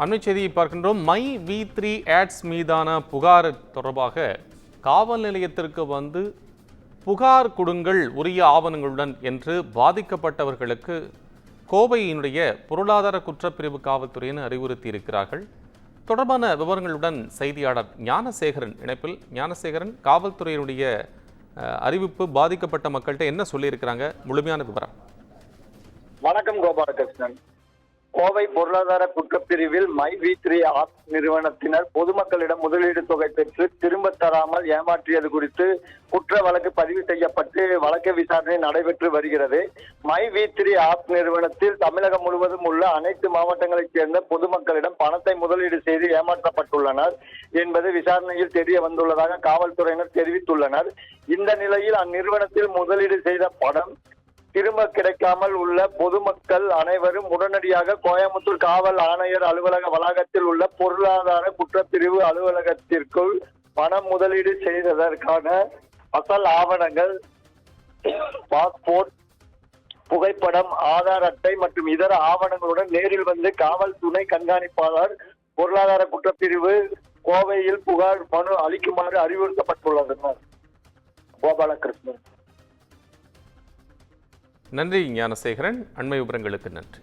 அண்மை செய்தியை பார்க்கின்றோம். மை வி3 ஆட்ஸ் மீதான புகார் தொடர்பாக காவல் நிலையத்திற்கு வந்து புகார் கொடுங்கள் உரிய ஆவணங்களுடன் என்று பாதிக்கப்பட்டவர்களுக்கு கோவையினுடைய பொருளாதார குற்றப்பிரிவு காவல்துறையினர் அறிவுறுத்தி இருக்கிறார்கள். தொடர்பான விவரங்களுடன் செய்தியாளர் ஞானசேகரன் இணைப்பில். ஞானசேகரன், காவல்துறையினுடைய அறிவிப்பு பாதிக்கப்பட்ட மக்கள்கிட்ட என்ன சொல்லியிருக்கிறாங்க, முழுமையான விவரம்? வணக்கம் கோபாலகிருஷ்ணன். கோவை பொருளாதார குற்றப்பிரிவில் மை வி3 ஆப்ஸ் நிறுவனத்தினர் பொதுமக்களிடம் முதலீடு தொகை பெற்று திரும்ப தராமல் ஏமாற்றியது குறித்து குற்ற வழக்கு பதிவு செய்யப்பட்டு வழக்கு விசாரணை நடைபெற்று வருகிறது. மை வி3 ஆப்ஸ் நிறுவனத்தில் தமிழகம் முழுவதும் உள்ள அனைத்து மாவட்டங்களைச் சேர்ந்த பொதுமக்களிடம் பணத்தை முதலீடு செய்து ஏமாற்றப்பட்டுள்ளனர் என்பது விசாரணையில் தெரிய வந்துள்ளதாக காவல்துறையினர் தெரிவித்துள்ளனர். இந்த நிலையில் அந்நிறுவனத்தில் முதலீடு செய்த பணம் திரும்ப கிடைக்காமல் உள்ள பொதுமக்கள் அனைவரும் உடனடியாக கோயம்புத்தூர் காவல் ஆணையர் அலுவலக வளாகத்தில் உள்ள பொருளாதார குற்றப்பிரிவு அலுவலகத்திற்குள் பணம் முதலீடு செய்ததற்கான அசல் ஆவணங்கள், பாஸ்போர்ட், புகைப்படம், ஆதார் அட்டை மற்றும் இதர ஆவணங்களுடன் நேரில் வந்து காவல் துணை கண்காணிப்பாளர் பொருளாதார குற்றப்பிரிவு கோவையில் புகார் மனு அளிக்குமாறு அறிவுறுத்தப்பட்டுள்ளனர். கோபாலகிருஷ்ணன். நன்றி ஞானசேகரன், அண்மை விவரங்களுக்கு நன்றி.